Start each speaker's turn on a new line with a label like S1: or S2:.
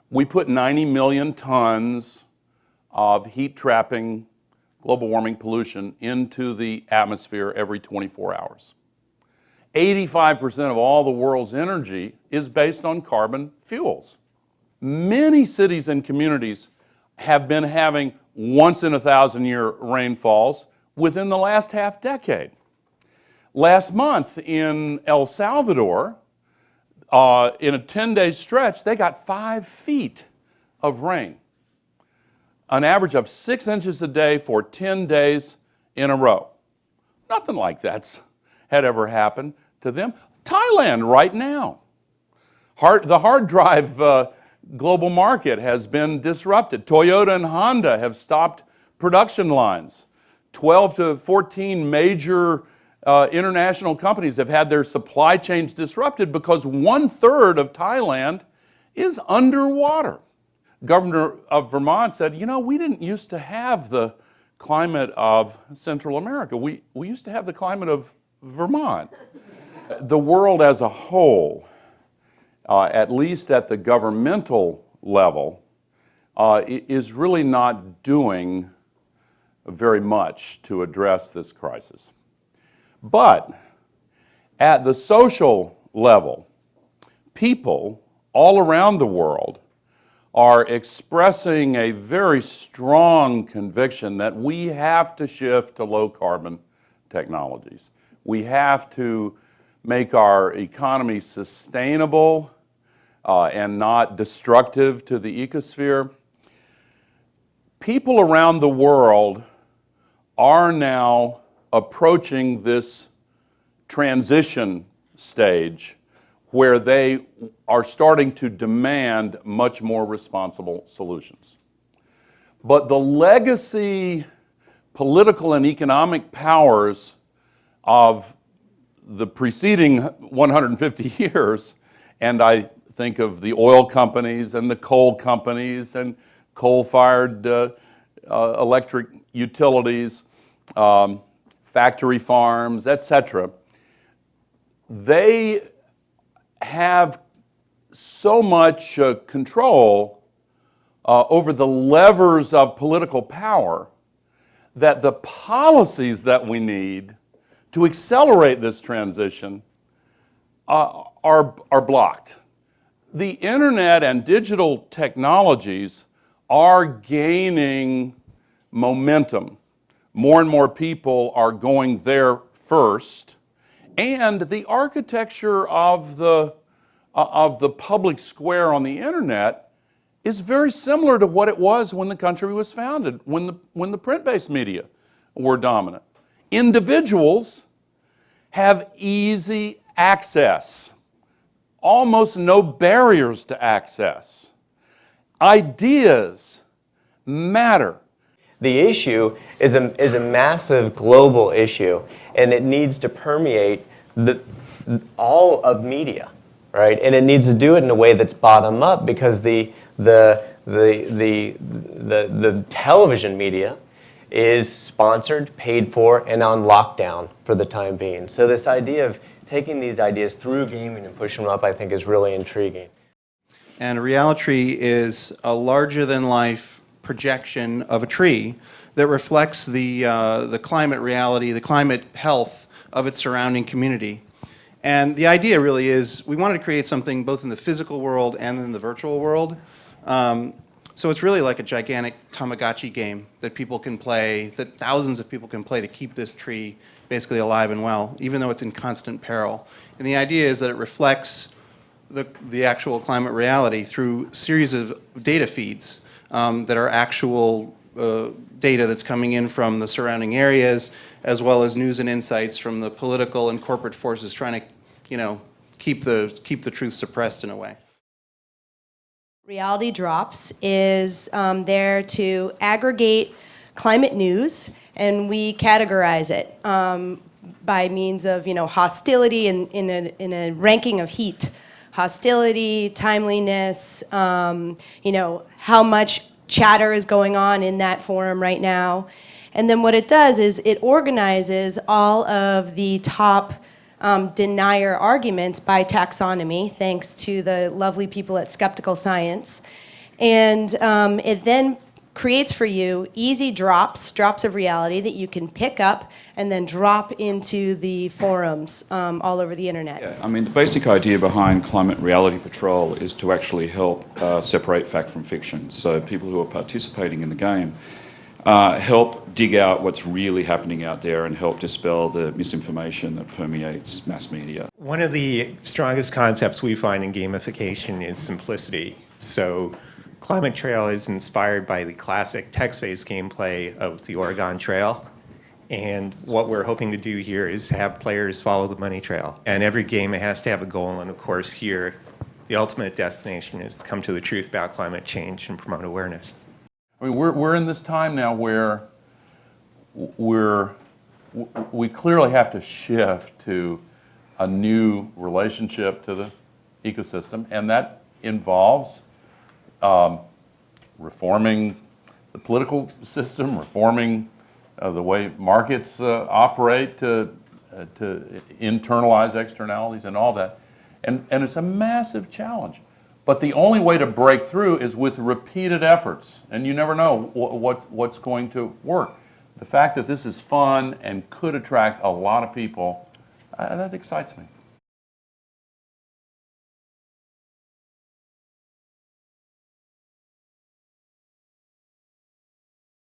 S1: We put 90 million tons of heat-trapping global warming pollution into the atmosphere every 24 hours. 85% of all the world's energy is based on carbon fuels. Many cities and communities have been having once-in-a-thousand-year rainfalls within the last half-decade. Last month in El Salvador, in a 10-day stretch, they got 5 feet of rain, an average of 6 inches a day for 10 days in a row. Nothing like that had ever happened to them. Thailand right now. The hard drive global market has been disrupted. Toyota and Honda have stopped production lines. 12 to 14 major international companies have had their supply chains disrupted because 1/3 of Thailand is underwater. Governor of Vermont said, you know, we didn't used to have the climate of Central America. We used to have the climate of Vermont. The world as a whole, at least at the governmental level, is really not doing very much to address this crisis. But at the social level, people all around the world are expressing a very strong conviction that we have to shift to low-carbon technologies. We have to make our economy sustainable and not destructive to the ecosphere. People around the world are now approaching this transition stage where they are starting to demand much more responsible solutions. But the legacy political and economic powers of the preceding 150 years, and I think of the oil companies and the coal companies and coal-fired electric utilities, factory farms, etc. They have so much control over the levers of political power that the policies that we need to accelerate this transition are blocked. The internet and digital technologies are gaining momentum. More and more people are going there first, and the architecture of the public square on the internet is very similar to what it was when the country was founded, when the print-based media were dominant. Individuals have easy access, almost no barriers to access. Ideas matter.
S2: The issue is a massive global issue, and it needs to permeate all of media, right? And it needs to do it in a way that's bottom up, because the television media is sponsored, paid for, and on lockdown for the time being. So this idea of taking these ideas through gaming and pushing them up, I think, is really intriguing.
S3: And a reality is a larger-than-life projection of a tree that reflects the climate reality, the climate health of its surrounding community. And the idea really is we wanted to create something both in the physical world and in the virtual world. So it's really like a gigantic Tamagotchi game that people can play, that thousands of people can play to keep this tree basically alive and well, even though it's in constant peril. And the idea is that it reflects the actual climate reality through a series of data feeds that are actual data that's coming in from the surrounding areas, as well as news and insights from the political and corporate forces trying to, keep the truth suppressed in a way.
S4: Reality Drops is there to aggregate climate news, and we categorize it by means of hostility in a ranking of heat. Hostility, timeliness, how much chatter is going on in that forum right now. And then what it does is it organizes all of the top denier arguments by taxonomy, thanks to the lovely people at Skeptical Science. And it then creates for you easy drops of reality that you can pick up and then drop into the forums all over the internet.
S5: Yeah, I mean, the basic idea behind Climate Reality Patrol is to actually help separate fact from fiction. So people who are participating in the game help dig out what's really happening out there and help dispel the misinformation that permeates mass media.
S6: One of the strongest concepts we find in gamification is simplicity. So Climate Trail is inspired by the classic text-based gameplay of the Oregon Trail. And what we're hoping to do here is have players follow the money trail. And every game, it has to have a goal. And of course, here, the ultimate destination is to come to the truth about climate change and promote awareness.
S1: I mean, we're in this time now where we clearly have to shift to a new relationship to the ecosystem, and that involves reforming the political system, reforming the way markets operate to internalize externalities and all that. And it's a massive challenge. But the only way to break through is with repeated efforts, and you never know what's going to work. The fact that this is fun and could attract a lot of people, that excites me.